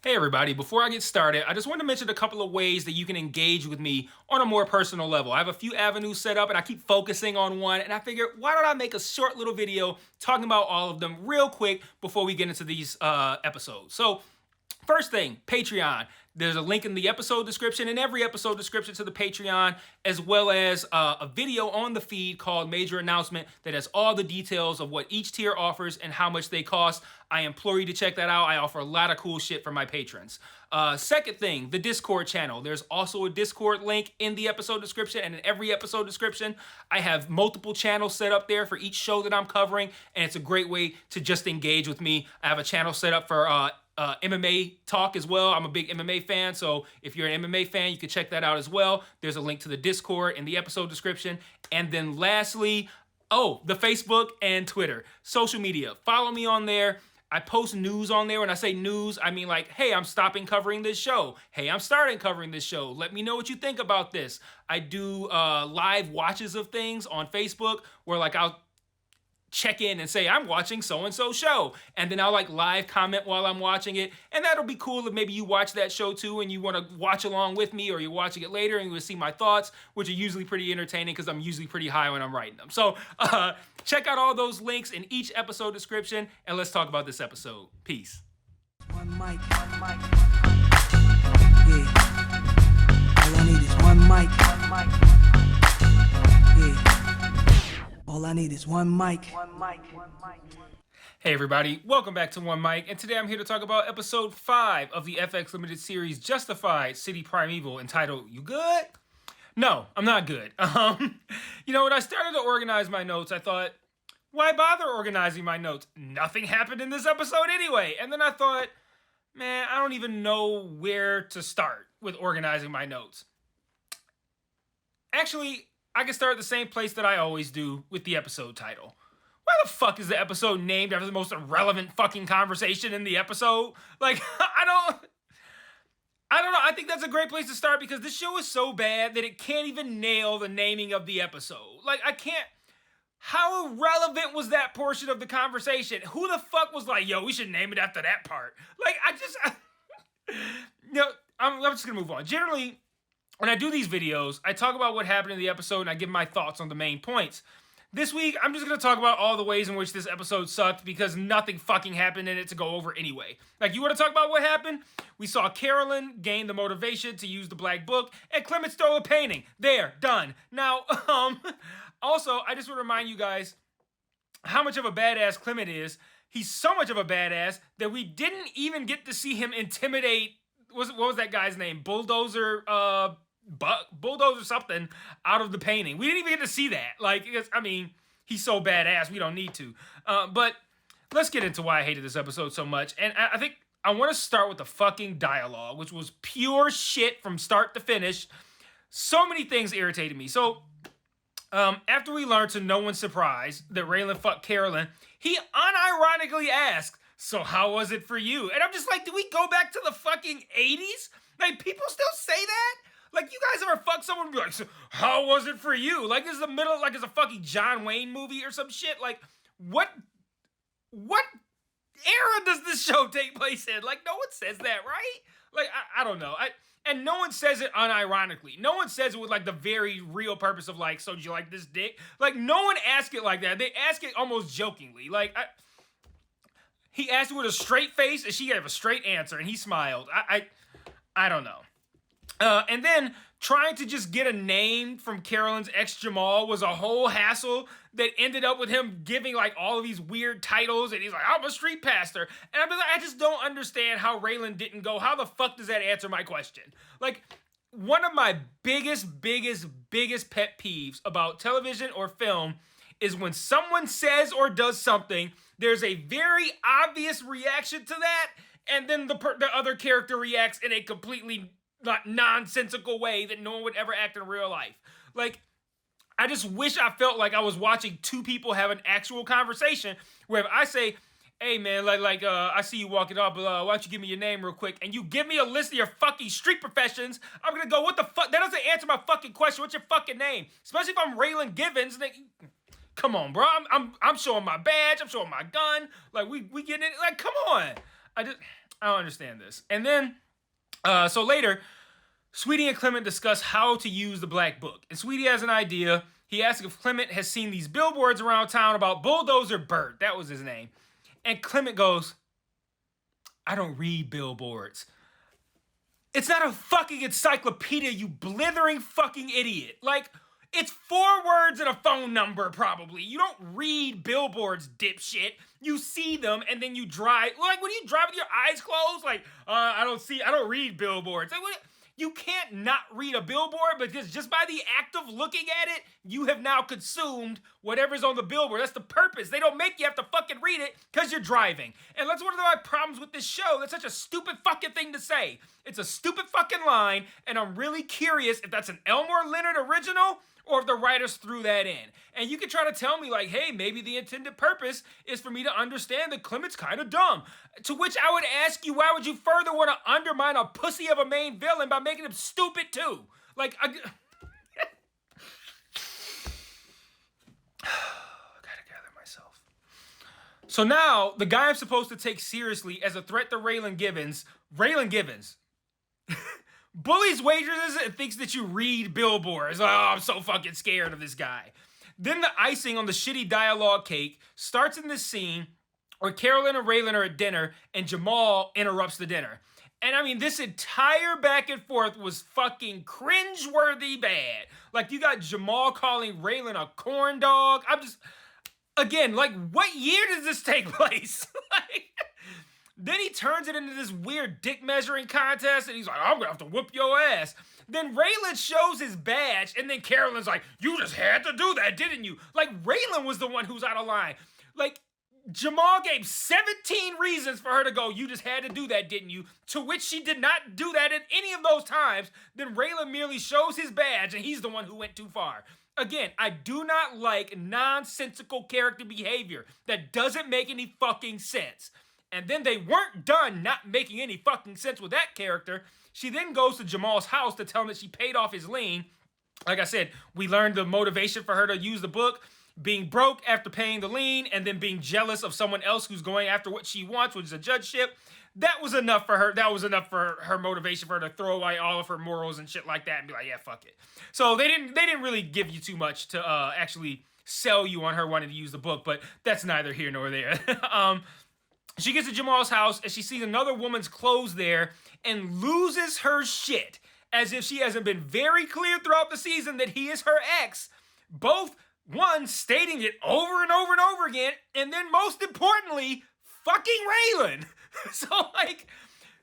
Hey everybody, before I get started, I just want to mention a couple of ways that you can engage with me on a more personal level. I have a few avenues set up and I keep focusing on one, and I figured, why don't I make a short little video talking about all of them real quick before we get into these episodes. So first thing, Patreon. There's a link in the episode description, and every episode description to the Patreon, as well as a video on the feed called Major Announcement that has all the details of what each tier offers and how much they cost. I implore you to check that out. I offer a lot of cool shit for my patrons. Second thing, the Discord channel. There's also a Discord link in the episode description and in every episode description. I have multiple channels set up there for each show that I'm covering, and it's a great way to just engage with me. I have a channel set up for MMA talk as well. I'm a big MMA fan, so if you're an MMA fan, you can check that out as well. There's a link to the Discord in the episode description. And then lastly, the Facebook and Twitter. Social media. Follow me on there. I post news on there. When I say news, I mean like, hey, I'm stopping covering this show. Hey, I'm starting covering this show. Let me know what you think about this. I do live watches of things on Facebook where like I'll check in and say, I'm watching so-and-so show. And then I'll like live comment while I'm watching it. And that'll be cool if maybe you watch that show too and you want to watch along with me, or you're watching it later and you will see my thoughts, which are usually pretty entertaining because I'm usually pretty high when I'm writing them. So check out all those links in each episode description, and let's talk about this episode. Peace. One mic. Yeah. All I need is one mic. Yeah. All I need is one mic. Hey everybody, welcome back to One Mic, and today I'm here to talk about episode 5 of the FX Limited series Justified City Primeval, entitled, You Good? No, I'm not good. When I started to organize my notes, I thought, why bother organizing my notes? Nothing happened in this episode anyway. And then I thought, man, I don't even know where to start with organizing my notes. Actually, I can start at the same place that I always do with the episode title. Why the fuck is the episode named after the most irrelevant fucking conversation in the episode? Like, I don't know. I think that's a great place to start because this show is so bad that it can't even nail the naming of the episode. Like, I can't. How irrelevant was that portion of the conversation? Who the fuck was like, yo, we should name it after that part? Like, I'm just gonna move on. Generally, when I do these videos, I talk about what happened in the episode and I give my thoughts on the main points. This week, I'm just going to talk about all the ways in which this episode sucked because nothing fucking happened in it to go over anyway. Like, you want to talk about what happened? We saw Carolyn gain the motivation to use the black book, and Clement stole a painting. There, done. Now, also, I just want to remind you guys how much of a badass Clement is. He's so much of a badass that we didn't even get to see him intimidate, what was that guy's name? Bulldozer something out of the painting. We didn't even get to see that. Like, he's so badass, we don't need to. But let's get into why I hated this episode so much. And I think I want to start with the fucking dialogue, which was pure shit from start to finish. So many things irritated me. So, after we learned to no one's surprise that Raylan fucked Carolyn, he unironically asked, so how was it for you? And I'm just like, do we go back to the fucking 80s? Like, people still say that? Like, you guys ever fuck someone and be like, so how was it for you? Like, this is the middle, like it's a fucking John Wayne movie or some shit. Like, what era does this show take place in? Like, no one says that, right? Like, I don't know. And no one says it unironically. No one says it with, like, the very real purpose of, like, so did you like this dick? Like, no one asks it like that. They ask it almost jokingly. Like, he asked it with a straight face, and she gave a straight answer, and he smiled. I don't know. And then trying to just get a name from Carolyn's ex Jamal was a whole hassle that ended up with him giving like all of these weird titles, and he's like, I'm a street pastor. And I'm like, I just don't understand how Raylan didn't go, how the fuck does that answer my question? Like, one of my biggest pet peeves about television or film is when someone says or does something, there's a very obvious reaction to that, and then the other character reacts in a completely nonsensical way that no one would ever act in real life. Like, I just wish I felt like I was watching two people have an actual conversation where if I say, hey man, I see you walking up, why don't you give me your name real quick, and you give me a list of your fucking street professions, I'm gonna go, what the fuck? That doesn't answer my fucking question. What's your fucking name? Especially if I'm Raylan Givens. Come on, bro. I'm showing my badge. I'm showing my gun. Like, we getting it. Like, come on. I don't understand this. And then, so later, Sweetie and Clement discuss how to use the Black Book. And Sweetie has an idea. He asks if Clement has seen these billboards around town about Bulldozer Bert. That was his name. And Clement goes, I don't read billboards. It's not a fucking encyclopedia, you blithering fucking idiot. Like, it's 4 words and a phone number, probably. You don't read billboards, dipshit. You see them, and then you drive. Like, when you drive with your eyes closed, like, I don't read billboards. Like, you can't not read a billboard, because just by the act of looking at it, you have now consumed whatever's on the billboard. That's the purpose. They don't make you have to fucking read it because you're driving. And that's one of my problems with this show. That's such a stupid fucking thing to say. It's a stupid fucking line, and I'm really curious if that's an Elmore Leonard original or if the writers threw that in. And you can try to tell me, like, hey, maybe the intended purpose is for me to understand that Clement's kind of dumb. To which I would ask you, why would you further want to undermine a pussy of a main villain by making him stupid too? Like, I gotta gather myself. So now, the guy I'm supposed to take seriously as a threat to Raylan Givens, bullies waitresses and thinks that you read billboards. Oh, I'm so fucking scared of this guy. Then the icing on the shitty dialogue cake starts in this scene where Carolyn and Raylan are at dinner and Jamal interrupts the dinner. And I mean, this entire back and forth was fucking cringeworthy bad. Like, you got Jamal calling Raylan a corn dog. Again, like, what year does this take place? Like, then he turns it into this weird dick measuring contest, and he's like, I'm gonna have to whoop your ass. Then Raylan shows his badge, and then Carolyn's like, you just had to do that, didn't you? Like, Raylan was the one who's out of line. Like, Jamal gave 17 reasons for her to go, you just had to do that, didn't you? To which she did not do that at any of those times. Then Raylan merely shows his badge, and he's the one who went too far. Again, I do not like nonsensical character behavior that doesn't make any fucking sense. And then they weren't done not making any fucking sense with that character. She then goes to Jamal's house to tell him that she paid off his lien. Like I said, we learned the motivation for her to use the book. Being broke after paying the lien, and then being jealous of someone else who's going after what she wants, which is a judgeship. That was enough for her. That was enough for her motivation for her to throw away all of her morals and shit like that and be like, yeah, fuck it. So they didn't really give you too much to actually sell you on her wanting to use the book, but that's neither here nor there. She gets to Jamal's house and she sees another woman's clothes there and loses her shit, as if she hasn't been very clear throughout the season that he is her ex. Both, one, stating it over and over and over again, and then most importantly, fucking Raylan. So, like,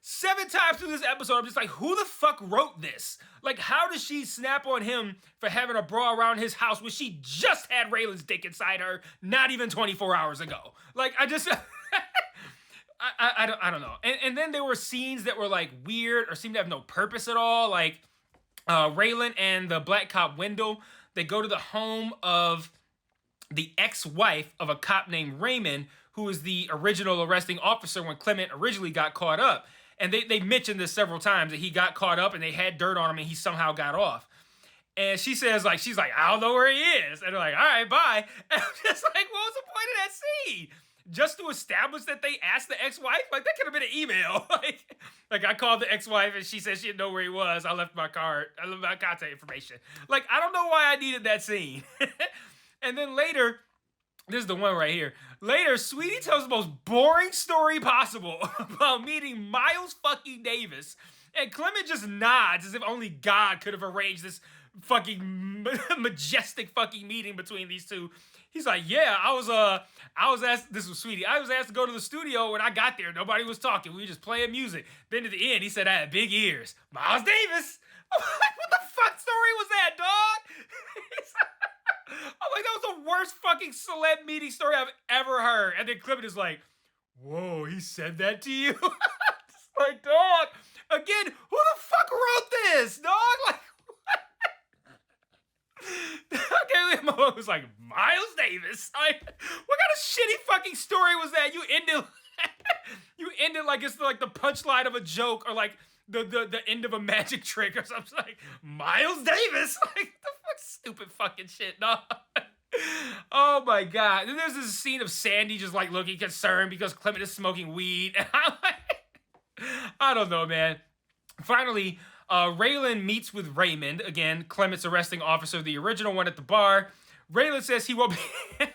7 times through this episode, I'm just like, who the fuck wrote this? Like, how does she snap on him for having a bra around his house when she just had Raylan's dick inside her not even 24 hours ago? Like, I just... I don't know. And then there were scenes that were, like, weird or seemed to have no purpose at all. Like, Raylan and the black cop Wendell, they go to the home of the ex-wife of a cop named Raymond, who was the original arresting officer when Clement originally got caught up. And they mentioned this several times, that he got caught up and they had dirt on him and he somehow got off. And she says, like, she's like, I don't know where he is. And they're like, all right, bye. And I'm just like, what was the point of that scene? Just to establish that they asked the ex-wife? Like, that could have been an email. like I called the ex-wife and she said she didn't know where he was. I left my contact information. Like, I don't know why I needed that scene. And then later, this is the one right here. Later, Sweetie tells the most boring story possible about meeting Miles fucking Davis. And Clement just nods as if only God could have arranged this fucking majestic fucking meeting between these two. He's like, yeah, I was asked, this was Sweetie, I was asked to go to the studio. When I got there, nobody was talking. We were just playing music. Then at the end, he said I had big ears. Miles Davis. I'm like, what the fuck story was that, dog? I'm like, that was the worst fucking celeb meeting story I've ever heard. And then Clement is like, whoa, he said that to you? It's like, dog, again, who the fuck wrote this, dog? Like, okay, my mom was like, Miles Davis. Like, what kind of shitty fucking story was that? You ended like it's like the punchline of a joke, or like the end of a magic trick or something. Like, Miles Davis. Like, the fuck, stupid fucking shit, dog. Oh my god. Then there's this scene of Sandy just like looking concerned because Clement is smoking weed. And I'm like, I don't know, man. Finally, Raylan meets with Raymond. Again, Clement's arresting officer, the original one at the bar. Raylan says he won't be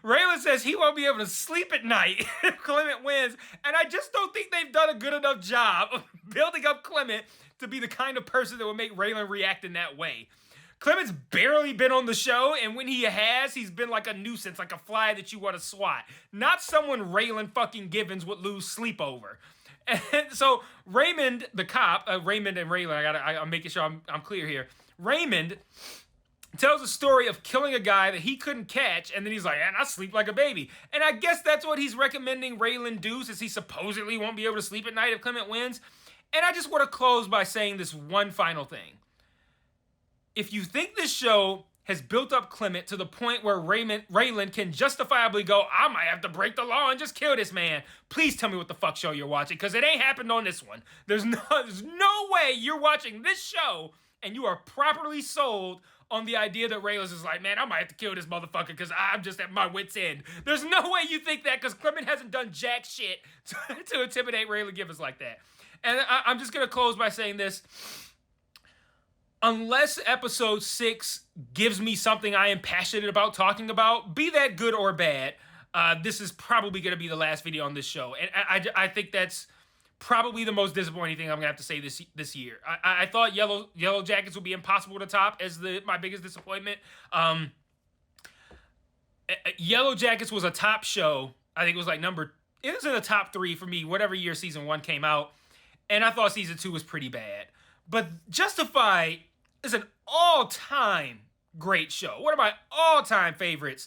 Raylan says he won't be able to sleep at night if Clement wins. And I just don't think they've done a good enough job of building up Clement to be the kind of person that would make Raylan react in that way. Clement's barely been on the show, and when he has, he's been like a nuisance, like a fly that you want to swat. Not someone Raylan fucking Givens would lose sleep over. And so Raymond, the cop, Raymond and Raylan, I'm making sure I'm clear here. Raymond tells a story of killing a guy that he couldn't catch, and then he's like, and I sleep like a baby. And I guess that's what he's recommending Raylan do, since he supposedly won't be able to sleep at night if Clement wins. And I just want to close by saying this one final thing. If you think this show has built up Clement to the point where Raylan can justifiably go, I might have to break the law and just kill this man, please tell me what the fuck show you're watching, because it ain't happened on this one. There's no way you're watching this show and you are properly sold on the idea that Raylan's is like, man, I might have to kill this motherfucker because I'm just at my wit's end. There's no way you think that, because Clement hasn't done jack shit to intimidate Raylan Givens like that. And I'm just going to close by saying this. Unless episode 6 gives me something I am passionate about talking about, be that good or bad, this is probably going to be the last video on this show. And I think that's probably the most disappointing thing I'm going to have to say this year. I thought Yellow Jackets would be impossible to top as my biggest disappointment. Yellow Jackets was a top show. I think it was like it was in the top 3 for me, whatever year season 1 came out. And I thought season 2 was pretty bad. But Justified is an all-time great show. One of my all-time favorites.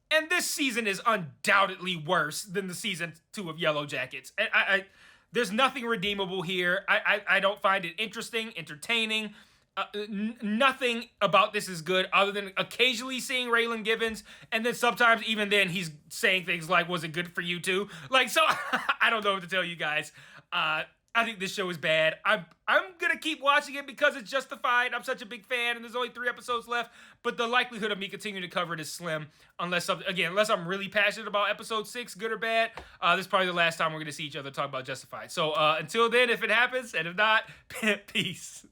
And this season is undoubtedly worse than the season 2 of Yellow Jackets. And there's nothing redeemable here. I don't find it interesting, entertaining. Nothing about this is good other than occasionally seeing Raylan Givens. And then sometimes, even then, he's saying things like, was it good for you too? Like, so I don't know what to tell you guys. I think this show is bad. I'm gonna keep watching it because it's Justified. I'm such a big fan, and there's only 3 episodes left. But the likelihood of me continuing to cover it is slim, unless I'm really passionate about episode 6, good or bad. This is probably the last time we're gonna see each other talk about Justified. So until then, if it happens, and if not, peace.